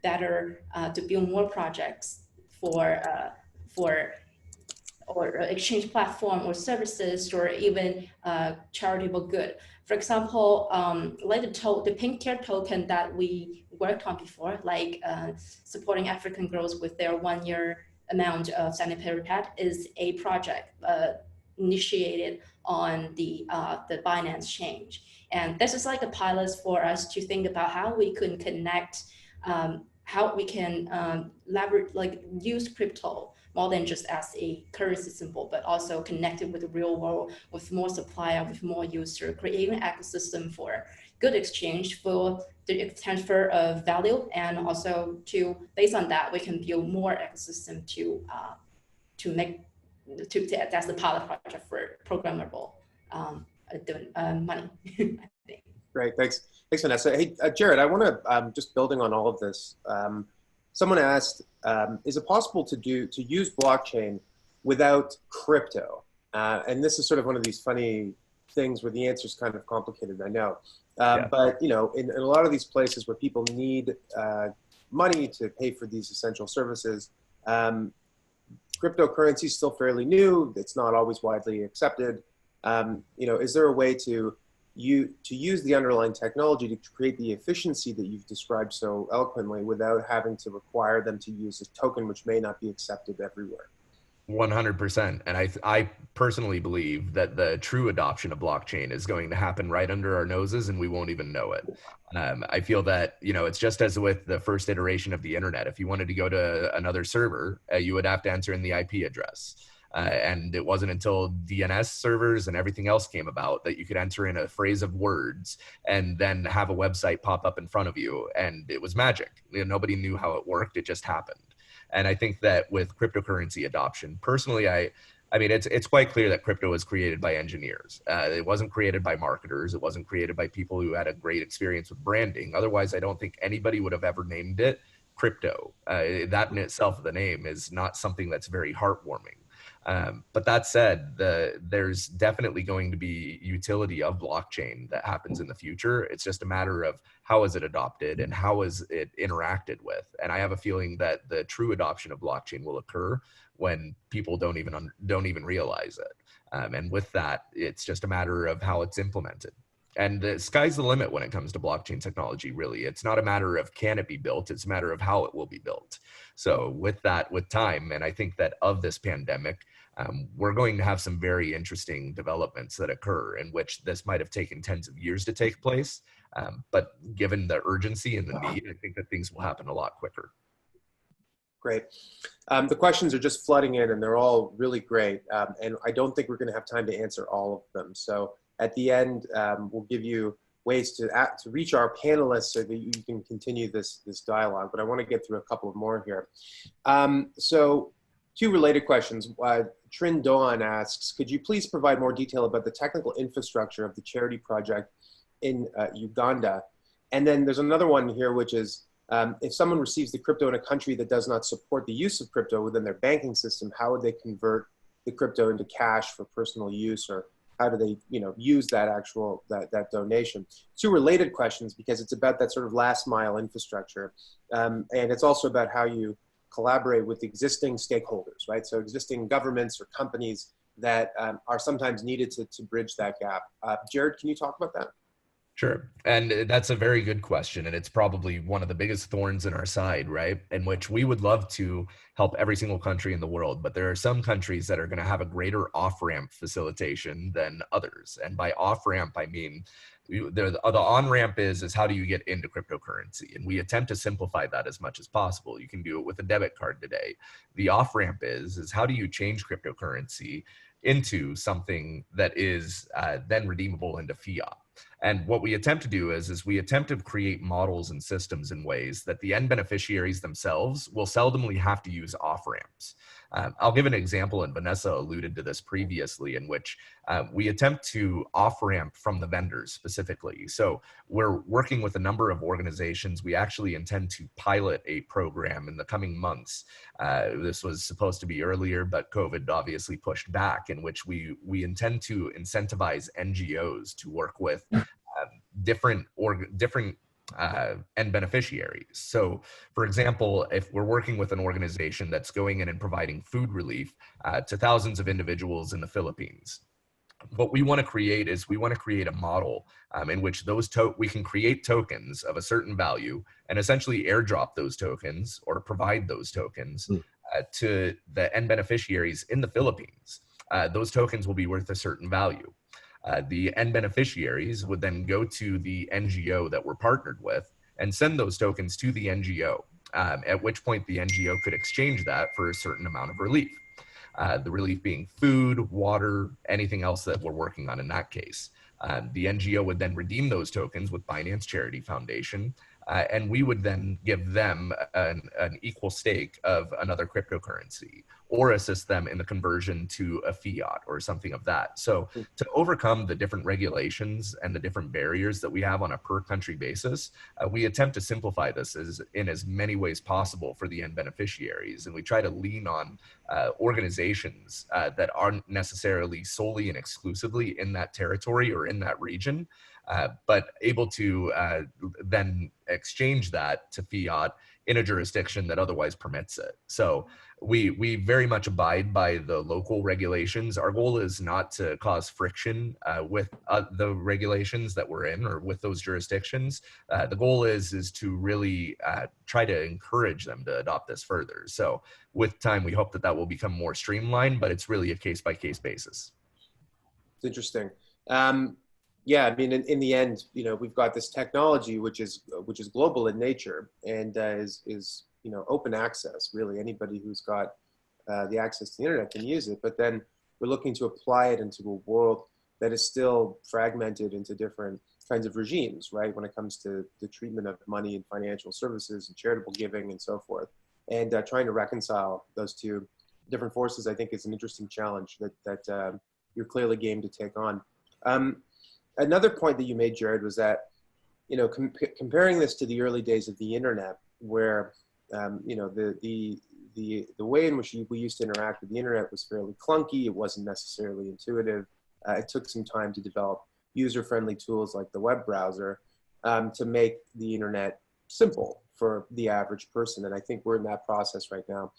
to build more projects for exchange platform or services, or even charitable good. For example, like the pink tier token that we worked on before, like supporting African girls with their 1 year amount of sanitary pad, is a project initiated on the Binance chain. And this is like a pilot for us to think about how we could connect, how we can leverage, like use crypto more than just as a currency symbol, but also connected with the real world, with more supplier, with more user, creating an ecosystem for good exchange, for the transfer of value, and also to, based on that, we can build more ecosystem that's the pilot project for programmable money. I think. Great, thanks, Vanessa. Hey, Jared, I want to just building on all of this. Someone asked, is it possible to use blockchain without crypto? And this is sort of one of these funny things where the answer is kind of complicated, I know. But you know, in a lot of these places where people need money to pay for these essential services, cryptocurrency is still fairly new. It's not always widely accepted. You know, is there a way to use the underlying technology to create the efficiency that you've described so eloquently without having to require them to use a token which may not be accepted everywhere? 100%. And I personally believe that the true adoption of blockchain is going to happen right under our noses and we won't even know it. I feel that, you know, it's just as with the first iteration of the internet. If you wanted to go to another server, you would have to enter in the IP address. And it wasn't until DNS servers and everything else came about that you could enter in a phrase of words and then have a website pop up in front of you. And it was magic. Nobody knew how it worked. It just happened. And I think that with cryptocurrency adoption, personally, I mean, it's quite clear that crypto was created by engineers. It wasn't created by marketers. It wasn't created by people who had a great experience with branding. Otherwise, I don't think anybody would have ever named it crypto. That in itself, the name is not something that's very heartwarming. But that said, there's definitely going to be utility of blockchain that happens in the future. It's just a matter of how is it adopted and how is it interacted with. And I have a feeling that the true adoption of blockchain will occur when people don't even realize it. And with that, it's just a matter of how it's implemented. And the sky's the limit when it comes to blockchain technology, really. It's not a matter of can it be built, it's a matter of how it will be built. So with that, with time, and I think that of this pandemic, we're going to have some very interesting developments that occur in which this might have taken tens of years to take place. But given the urgency and the need, I think that things will happen a lot quicker. Great. The questions are just flooding in and they're all really great. And I don't think we're going to have time to answer all of them. So at the end, we'll give you ways to reach our panelists so that you can continue this dialogue. But I want to get through a couple of more here. So two related questions. Trin Doan asks, could you please provide more detail about the technical infrastructure of the charity project in Uganda? And then there's another one here, which is, if someone receives the crypto in a country that does not support the use of crypto within their banking system, how would they convert the crypto into cash for personal use, or how do they, use that that donation? Two related questions because it's about that sort of last mile infrastructure, and it's also about how you collaborate with existing stakeholders, right? So existing governments or companies that are sometimes needed to bridge that gap. Jared, can you talk about that? Sure. And that's a very good question. And it's probably one of the biggest thorns in our side, right? In which we would love to help every single country in the world, but there are some countries that are going to have a greater off-ramp facilitation than others. And by off-ramp, I mean, the on-ramp is how do you get into cryptocurrency? And we attempt to simplify that as much as possible. You can do it with a debit card today. The off-ramp is how do you change cryptocurrency into something that is then redeemable into fiat? And what we attempt to do is we attempt to create models and systems in ways that the end beneficiaries themselves will seldomly have to use off-ramps. I'll give an example, and Vanessa alluded to this previously, in which we attempt to off-ramp from the vendors specifically. So we're working with a number of organizations. We actually intend to pilot a program in the coming months. This was supposed to be earlier, but COVID obviously pushed back, in which we intend to incentivize NGOs to work with different end beneficiaries. So for example, if we're working with an organization that's going in and providing food relief to thousands of individuals in the Philippines, what we want to create is we want to create a model in which we can create tokens of a certain value and essentially airdrop those tokens or provide those tokens to the end beneficiaries in the Philippines. Those tokens will be worth a certain value. The end beneficiaries would then go to the NGO that we're partnered with and send those tokens to the NGO, at which point the NGO could exchange that for a certain amount of relief. The relief being food, water, anything else that we're working on in that case. The NGO would then redeem those tokens with Binance Charity Foundation, and we would then give them an equal stake of another cryptocurrency, or assist them in the conversion to a fiat or something of that. So to overcome the different regulations and the different barriers that we have on a per country basis, we attempt to simplify this in as many ways possible for the end beneficiaries. And we try to lean on organizations that aren't necessarily solely and exclusively in that territory or in that region, but able to then exchange that to fiat in a jurisdiction that otherwise permits it. So we very much abide by the local regulations. Our goal is not to cause friction with the regulations that we're in or with those jurisdictions. The goal is to really try to encourage them to adopt this further. So with time, we hope that will become more streamlined, but it's really a case-by-case basis. It's interesting. Yeah, I mean, in the end, we've got this technology which is global in nature and is open access. Really, anybody who's got the access to the internet can use it, but then we're looking to apply it into a world that is still fragmented into different kinds of regimes, right? When it comes to the treatment of money and financial services and charitable giving and so forth. And trying to reconcile those two different forces, I think, is an interesting challenge that you're clearly game to take on. Another point that you made, Jared, was that, you know, comparing this to the early days of the internet, where you know, the way in which we used to interact with the internet was fairly clunky. It wasn't necessarily intuitive. It took some time to develop user-friendly tools like the web browser to make the internet simple for the average person. And I think we're in that process right now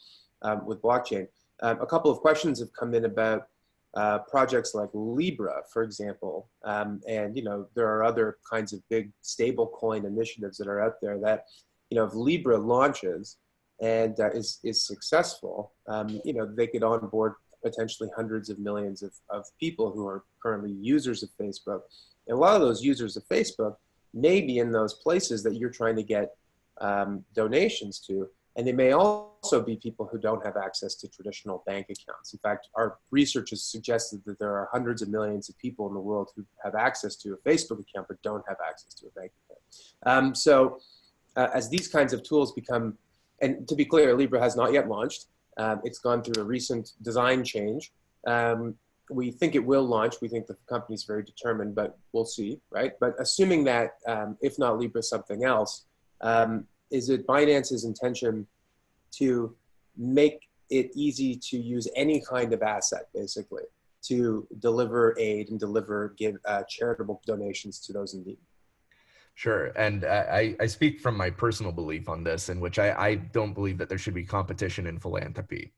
with blockchain. A couple of questions have come in about projects like Libra, for example. And, you know, there are other kinds of big stable coin initiatives that are out there that, you know, if Libra launches and is successful, you know, they could onboard potentially hundreds of millions of people who are currently users of Facebook. And a lot of those users of Facebook may be in those places that you're trying to get donations to. And they may also be people who don't have access to traditional bank accounts. In fact, our research has suggested that there are hundreds of millions of people in the world who have access to a Facebook account but don't have access to a bank account. So as these kinds of tools become, and to be clear, Libra has not yet launched. It's gone through a recent design change. We think it will launch. We think the company's very determined, but we'll see, right? But assuming that, if not Libra, something else, is it Binance's intention to make it easy to use any kind of asset, basically, to deliver aid and give charitable donations to those in need? Sure. And I speak from my personal belief on this, in which I don't believe that there should be competition in philanthropy.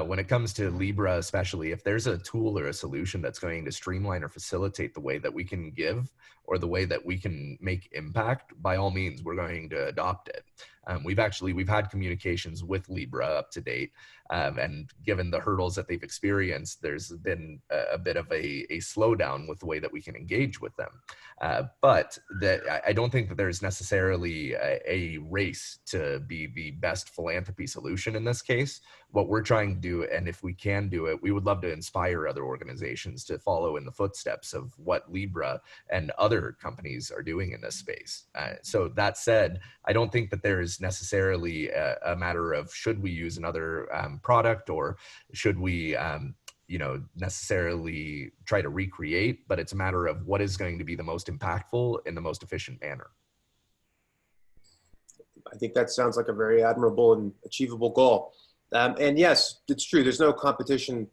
When it comes to Libra, especially, if there's a tool or a solution that's going to streamline or facilitate the way that we can give or the way that we can make impact, by all means, we're going to adopt it. We've had communications with Libra up to date. And given the hurdles that they've experienced, there's been a bit of a slowdown with the way that we can engage with them. But I don't think that there's necessarily a race to be the best philanthropy solution in this case. What we're trying to do, and if we can do it, we would love to inspire other organizations to follow in the footsteps of what Libra and other companies are doing in this space. So that said, I don't think that there is necessarily a matter of should we use another product or should we you know, necessarily try to recreate, but it's a matter of what is going to be the most impactful in the most efficient manner. I think that sounds like a very admirable and achievable goal. And yes, it's true. There's no competition.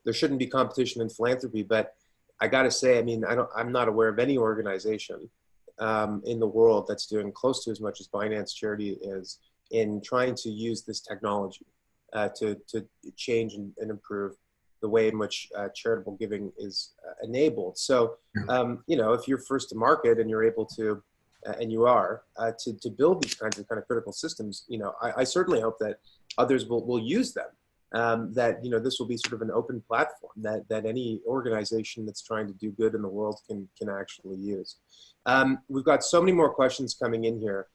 There shouldn't be competition in philanthropy, but I got to say, I mean, I'm not aware of any organization in the world that's doing close to as much as Binance Charity is in trying to use this technology to change and improve the way in which charitable giving is enabled. So, you know, if you're first to market and you're able to, and you are, to build these kinds of critical systems, you know, I certainly hope that others will use them. That, you know, this will be sort of an open platform that any organization that's trying to do good in the world can actually use. We've got so many more questions coming in here,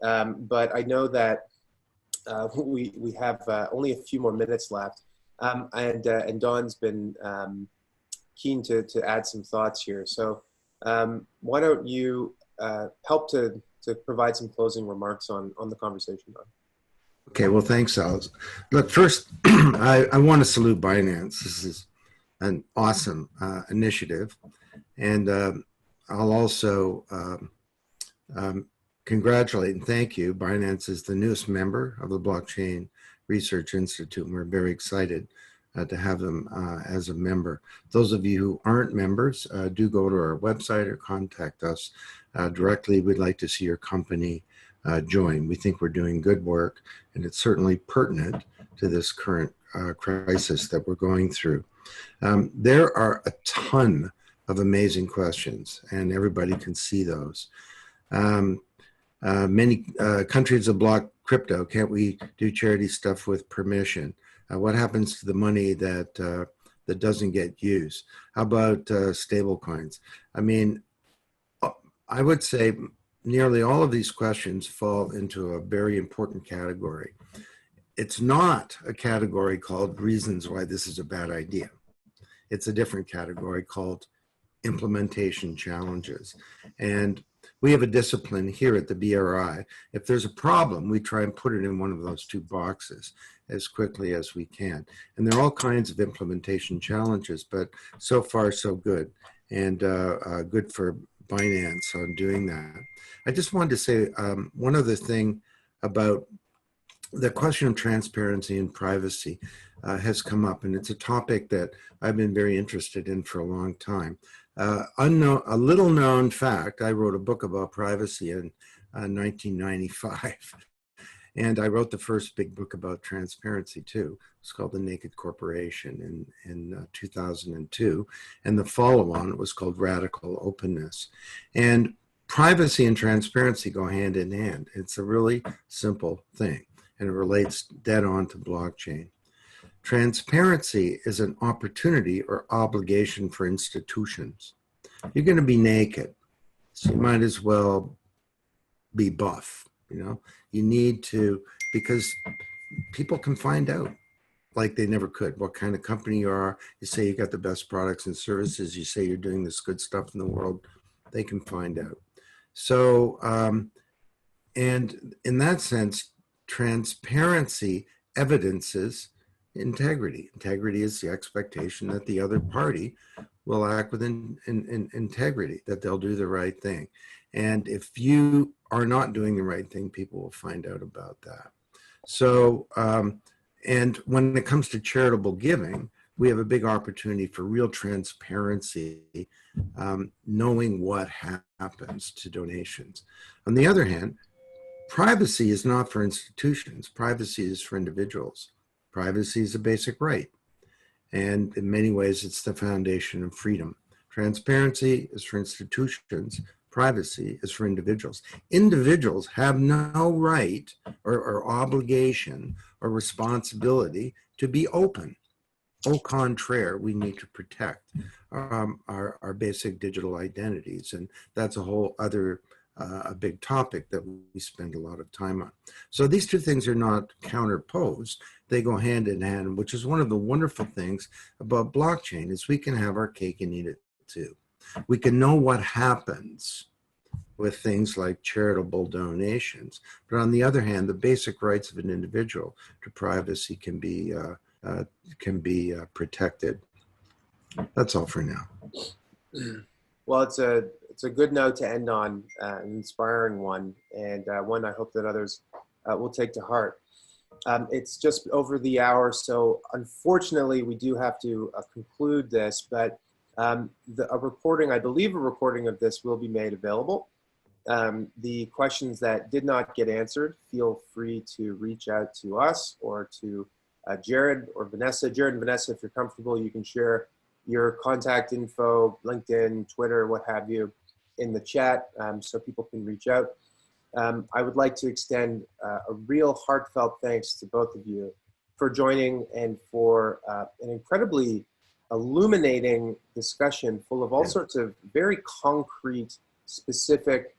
but I know that we have only a few more minutes left. And Dawn's been keen to add some thoughts here. So why don't you help to provide some closing remarks on the conversation, Dawn? Okay, well, thanks, Alex. Look, first, I want to salute Binance. This is an awesome initiative. And I'll also congratulate and thank you. Binance is the newest member of the Blockchain Research Institute, and we're very excited to have them as a member. Those of you who aren't members, do go to our website or contact us directly. We'd like to see your company join. We think we're doing good work, and it's certainly pertinent to this current crisis that we're going through. There are a ton of amazing questions, and everybody can see those. Many countries have blocked crypto. Can't we do charity stuff with permission? What happens to the money that that doesn't get used? How about stable coins? I mean, I would say nearly all of these questions fall into a very important category. It's not a category called reasons why this is a bad idea. It's a different category called implementation challenges. And we have a discipline here at the BRI. If there's a problem, we try and put it in one of those two boxes as quickly as we can. And there are all kinds of implementation challenges, but so far so good, and good for Binance on doing that. I just wanted to say one other thing about the question of transparency and privacy has come up, and it's a topic that I've been very interested in for a long time. A little known fact, I wrote a book about privacy in 1995. And I wrote the first big book about transparency too. It's called The Naked Corporation in 2002. And the follow-on was called Radical Openness. And privacy and transparency go hand in hand. It's a really simple thing, and it relates dead on to blockchain. Transparency is an opportunity or obligation for institutions. You're going to be naked, so you might as well be buff. You know, you need to, because people can find out like they never could what kind of company you are. You say you got the best products and services. You say you're doing this good stuff in the world. They can find out. So, and in that sense, transparency evidences integrity. Integrity is the expectation that the other party will act with integrity, that they'll do the right thing. And if you are not doing the right thing, people will find out about that. So, and when it comes to charitable giving, we have a big opportunity for real transparency, knowing what happens to donations. On the other hand, privacy is not for institutions. Privacy is for individuals. Privacy is a basic right. And in many ways, it's the foundation of freedom. Transparency is for institutions. Privacy is for individuals. Individuals have no right or obligation or responsibility to be open. Au contraire, we need to protect our basic digital identities. And that's a whole other a big topic that we spend a lot of time on. So these two things are not counterposed. They go hand in hand, which is one of the wonderful things about blockchain is we can have our cake and eat it too. We can know what happens with things like charitable donations. But on the other hand, the basic rights of an individual to privacy can be protected. That's all for now. Well, it's a good note to end on, an inspiring one, and one I hope that others will take to heart. It's just over the hour, so unfortunately we do have to conclude this, but I believe a recording of this will be made available. The questions that did not get answered, feel free to reach out to us or to Jared or Vanessa. Jared and Vanessa, if you're comfortable, you can share your contact info, LinkedIn, Twitter, what have you, in the chat so people can reach out. I would like to extend a real heartfelt thanks to both of you for joining and for an incredibly illuminating discussion full of all sorts of very concrete, specific,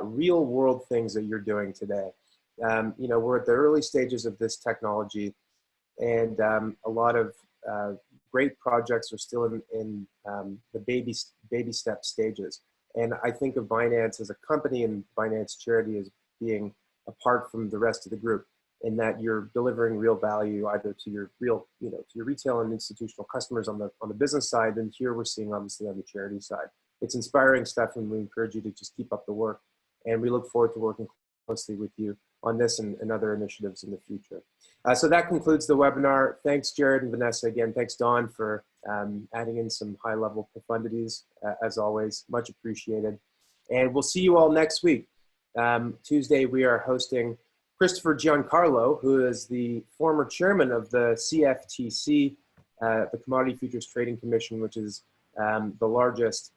real world things that you're doing today. You know, we're at the early stages of this technology, and a lot of great projects are still in the baby step stages. And I think of Binance as a company and Binance Charity as being apart from the rest of the group, in that you're delivering real value either to your to your retail and institutional customers on the business side, and here we're seeing obviously on the charity side. It's inspiring stuff, and we encourage you to just keep up the work. And we look forward to working closely with you on this and other initiatives in the future. So that concludes the webinar. Thanks, Jared and Vanessa. Again, thanks, Don, for adding in some high-level profundities, as always. Much appreciated. And we'll see you all next week. Tuesday, we are hosting Christopher Giancarlo, who is the former chairman of the CFTC, the Commodity Futures Trading Commission, which is the largest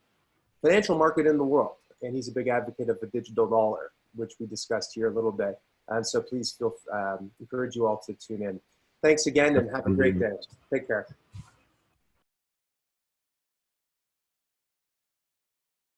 financial market in the world. And he's a big advocate of the digital dollar, which we discussed here a little bit. And so please encourage you all to tune in. Thanks again, and have a great day. Take care.